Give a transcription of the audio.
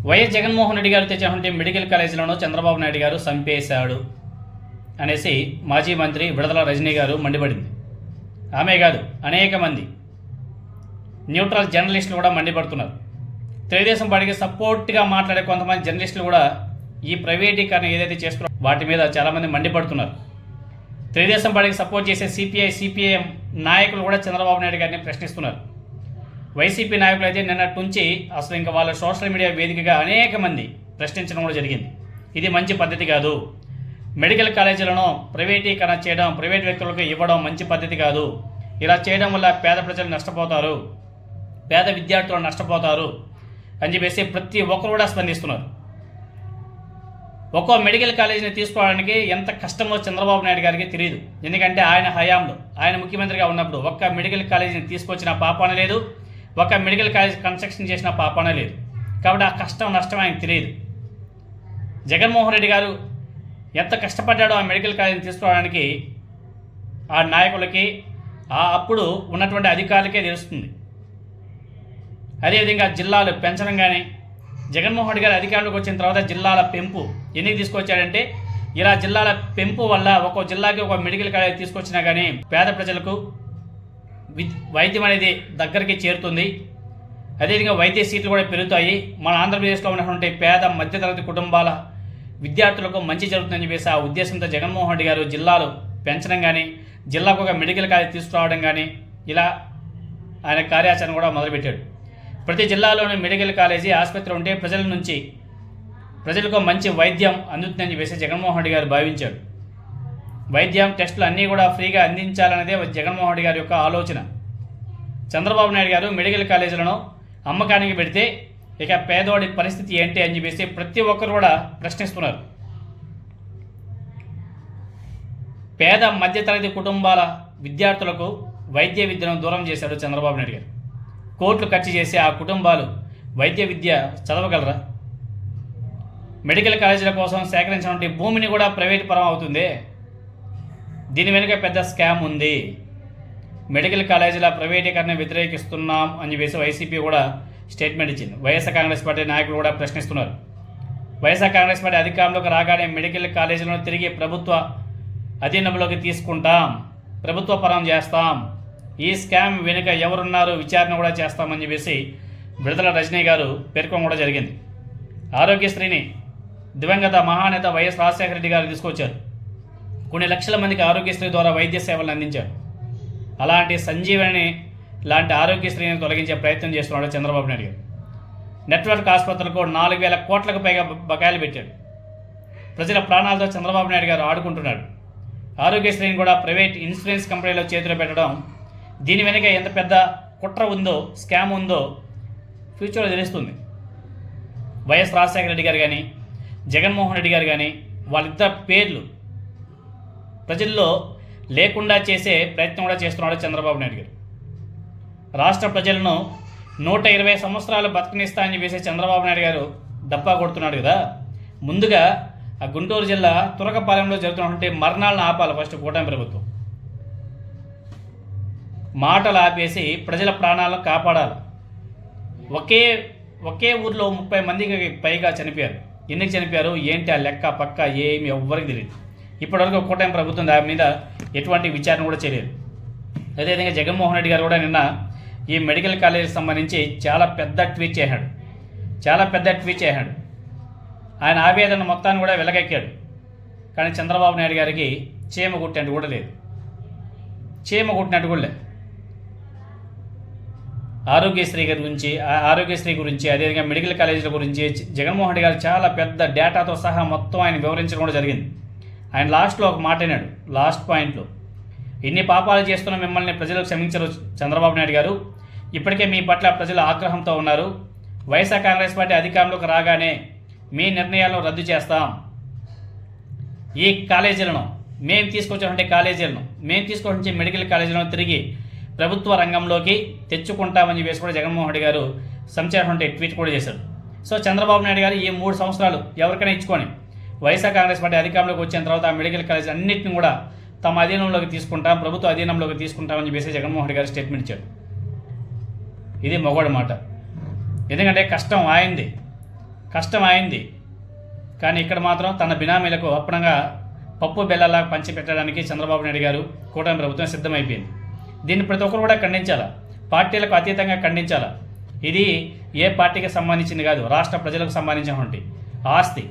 YS Jaganmohan Reddy గారు తెచ్చినటువంటి medical కాలేజీలను Chandrababu Naidu గారు చంపేశాడు అనేసి మాజీ మంత్రి విడదల రజనీ గారు మండిపడింది. ఆమె కాదు, అనేక మంది న్యూట్రల్ జర్నలిస్టులు కూడా మండిపడుతున్నారు. తెలుగుదేశం పార్టీకి సపోర్ట్గా మాట్లాడే కొంతమంది జర్నలిస్టులు కూడా ఈ ప్రైవేటీకరణ ఏదైతే చేస్తున్నారో వాటి మీద చాలామంది మండిపడుతున్నారు. తెలుగుదేశం పార్టీకి సపోర్ట్ చేసే సిపిఐఎం నాయకులు కూడా చంద్రబాబు నాయుడు గారిని ప్రశ్నిస్తున్నారు. వైసీపీ నాయకులు అయితే నిన్నటి నుంచి అసలు ఇంకా వాళ్ళ సోషల్ మీడియా వేదికగా అనేక మంది ప్రశ్నించడం కూడా జరిగింది. ఇది మంచి పద్ధతి కాదు, మెడికల్ కాలేజీలను ప్రైవేటీకరణ చేయడం, ప్రైవేట్ వ్యక్తులకు ఇవ్వడం మంచి పద్ధతి కాదు, ఇలా చేయడం వల్ల పేద ప్రజలు నష్టపోతారు, పేద విద్యార్థులు నష్టపోతారు అని చెప్పేసి ప్రతి ఒక్కరు కూడా స్పందిస్తున్నారు. ఒక్కో మెడికల్ కాలేజీని తీసుకోవడానికి ఎంత కష్టమో చంద్రబాబు నాయుడు గారికి తెలియదు. ఎందుకంటే ఆయన హయాంలో, ఆయన ముఖ్యమంత్రిగా ఉన్నప్పుడు ఒక్క మెడికల్ కాలేజీని తీసుకొచ్చిన పాపాన లేదు, ఒక మెడికల్ కాలేజ్ కన్స్ట్రక్షన్ చేసిన పాపాన లేదు. కాబట్టి ఆ కష్టం నష్టం ఆయనకు తెలియదు. జగన్మోహన్ రెడ్డి గారు ఎంత కష్టపడ్డాడో ఆ మెడికల్ కాలేజీని తీసుకోవడానికి ఆ నాయకులకి, ఆ అప్పుడు ఉన్నటువంటి అధికారులకే తెలుస్తుంది. అదేవిధంగా జిల్లాలు పెంచడం కానీ, జగన్మోహన్ రెడ్డి గారు అధికారంలోకి వచ్చిన తర్వాత జిల్లాల పెంపు ఎందుకు తీసుకొచ్చాడంటే, ఇలా జిల్లాల పెంపు వల్ల ఒక్కో జిల్లాకి ఒక మెడికల్ కాలేజ్ తీసుకొచ్చినా కానీ పేద ప్రజలకు వైద్యం అనేది దగ్గరికి చేరుతుంది. అదేవిధంగా వైద్య సీట్లు కూడా పెరుగుతాయి. మన ఆంధ్రప్రదేశ్లో ఉన్నటువంటి పేద మధ్యతరగతి కుటుంబాల విద్యార్థులకు మంచి జరుగుతుందని చెప్పేసి ఆ ఉద్దేశంతో జగన్మోహన్ రెడ్డి గారు జిల్లాలు పెంచడం కానీ, జిల్లాకు ఒక మెడికల్ కాలేజ్ తీసుకురావడం కానీ, ఇలా ఆయన కార్యాచరణ కూడా మొదలుపెట్టాడు. ప్రతి జిల్లాలోని మెడికల్ కాలేజీ, ఆసుపత్రి ఉంటే ప్రజలకు మంచి వైద్యం అందుతుందని చెప్పేసి జగన్మోహన్ రెడ్డి గారు భావించాడు. వైద్యం, టెస్టులు అన్నీ కూడా ఫ్రీగా అందించాలనేదే జగన్మోహన్ రెడ్డి గారి యొక్క ఆలోచన. చంద్రబాబు నాయుడు గారు మెడికల్ కాలేజీలను అమ్మకానికి పెడితే ఇక పేదవాడి పరిస్థితి ఏంటి అని చెప్పేసి ప్రతి ఒక్కరు కూడా ప్రశ్నిస్తున్నారు. పేద మధ్యతరగతి కుటుంబాల విద్యార్థులకు వైద్య విద్యను దూరం చేశాడు చంద్రబాబు నాయుడు గారు. కోట్లు ఖర్చు చేసి ఆ కుటుంబాలు వైద్య విద్య చదవగలరా? మెడికల్ కాలేజీల కోసం సేకరించినటువంటి భూమిని కూడా ప్రైవేట్ పరం అవుతుంది. దీని వెనుక పెద్ద స్కామ్ ఉంది. మెడికల్ కాలేజీల ప్రైవేటీకరణ వ్యతిరేకిస్తున్నాం అని చెప్పేసి వైసీపీ కూడా స్టేట్మెంట్ ఇచ్చింది. వైఎస్ఆర్ కాంగ్రెస్ పార్టీ నాయకులు కూడా ప్రశ్నిస్తున్నారు. వైఎస్ఆర్ కాంగ్రెస్ పార్టీ అధికారంలోకి రాగానే మెడికల్ కాలేజీలను తిరిగి ప్రభుత్వ అధీనంలోకి తీసుకుంటాం, ప్రభుత్వ పరం చేస్తాం, ఈ స్కామ్ వెనుక ఎవరున్నారు విచారణ కూడా చేస్తామని చెప్పేసి విడదల రజనీ గారు పేర్కొనడం కూడా జరిగింది. ఆరోగ్యశ్రీని దివంగత మహానేత వైఎస్ రాజశేఖర రెడ్డి గారు తీసుకొచ్చారు. కొన్ని లక్షల మందికి ఆరోగ్యశ్రీ ద్వారా వైద్య సేవలు అందించారు. అలాంటి సంజీవని లాంటి ఆరోగ్యశ్రీని తొలగించే ప్రయత్నం చేస్తున్నాడు చంద్రబాబు నాయుడు గారు. నెట్వర్క్ ఆసుపత్రులకు 4,000 కోట్లకు పైగా బకాయిలు పెట్టాడు. ప్రజల ప్రాణాలతో చంద్రబాబు నాయుడు గారు ఆడుకుంటున్నాడు. ఆరోగ్యశ్రీని కూడా ప్రైవేట్ ఇన్సూరెన్స్ కంపెనీలో చేతిలో పెట్టడం, దీని వెనుక ఎంత పెద్ద కుట్ర ఉందో, స్కామ్ ఉందో ఫ్యూచర్లో తెలుస్తుంది. వైఎస్ రాజశేఖర రెడ్డి గారు కానీ, జగన్మోహన్ రెడ్డి గారు కానీ, వాళ్ళిద్దరు పేర్లు ప్రజల్లో లేకుండా చేసే ప్రయత్నం కూడా చేస్తున్నాడు చంద్రబాబు నాయుడు గారు. రాష్ట్ర ప్రజలను 120 సంవత్సరాలు బతకనిస్తా అని చెప్పేసి చంద్రబాబు నాయుడు గారు డబ్బా కొడుతున్నాడు కదా. ముందుగా ఆ గుంటూరు జిల్లా తురకపాలెంలో జరుగుతున్నటువంటి మరణాలను ఆపాలి ఫస్ట్ కూటమి ప్రభుత్వం. మాటలు ఆపేసి ప్రజల ప్రాణాలను కాపాడాలి. ఒకే ఊర్లో 30 మందికి పైగా చనిపోయారు. ఎందుకు చనిపోయారు ఏంటి ఆ లెక్క పక్క ఏమి ఎవ్వరికి తెలియదు. ఇప్పటివరకు కూటమి ప్రభుత్వం దాని మీద ఎటువంటి విచారణ కూడా చేయలేదు. అదేవిధంగా జగన్మోహన్ రెడ్డి గారు కూడా నిన్న ఈ మెడికల్ కాలేజీకి సంబంధించి చాలా పెద్ద ట్వీట్ చేశాడు. ఆయన ఆవేదన మొత్తాన్ని కూడా వెలగెక్కాడు. కానీ చంద్రబాబు నాయుడు గారికి చీమ కుట్టినట్టు కూడా లేదు. ఆరోగ్యశ్రీ గురించి అదేవిధంగా మెడికల్ కాలేజీల గురించి జగన్మోహన్ రెడ్డి గారు చాలా పెద్ద డేటాతో సహా మొత్తం ఆయన వివరించడం కూడా జరిగింది. ఆయన లాస్ట్లో ఒక మాట అన్నాడు. లాస్ట్ పాయింట్లో, ఎన్ని పాపాలు చేస్తున్న మిమ్మల్ని ప్రజలు క్షమించరు చంద్రబాబు నాయుడు గారు, ఇప్పటికే మీ పట్ల ప్రజలు ఆగ్రహంతో ఉన్నారు. వైఎస్ఆర్ కాంగ్రెస్ పార్టీ అధికారంలోకి రాగానే మీ నిర్ణయాలను రద్దు చేస్తాం. ఈ కాలేజీలను మేము తీసుకొచ్చే మెడికల్ కాలేజీలను తిరిగి ప్రభుత్వ రంగంలోకి తెచ్చుకుంటామని చెప్పేసి కూడా జగన్మోహన్ రెడ్డి గారు సంచలనటువంటి ట్వీట్ కూడా చేశారు. సో చంద్రబాబు నాయుడు గారు ఈ 3 సంవత్సరాలు ఎవరికైనా ఇచ్చుకొని వైఎస్ఆర్ కాంగ్రెస్ పార్టీ అధికారంలోకి వచ్చిన తర్వాత ఆ మెడికల్ కాలేజ్ అన్నింటిని కూడా తమ అధీనంలోకి తీసుకుంటాం, ప్రభుత్వ అధీనంలోకి తీసుకుంటామని చెప్పేసి జగన్మోహన్ రెడ్డి గారు స్టేట్మెంట్ ఇచ్చాడు. ఇది మొగోడి మాట. ఎందుకంటే కష్టం ఆయింది, కష్టం అయింది. కానీ ఇక్కడ మాత్రం తన బినామీలకు అప్పనంగా పప్పు బెల్లలా పంచిపెట్టడానికి చంద్రబాబు నాయుడు గారు కూటమి ప్రభుత్వం సిద్ధమైపోయింది. దీన్ని ప్రతి ఒక్కరు కూడా ఖండించాలా, పార్టీలకు అతీతంగా ఖండించాలా. ఇది ఏ పార్టీకి సంబంధించింది కాదు, రాష్ట్ర ప్రజలకు సంబంధించినటువంటి ఆస్తి.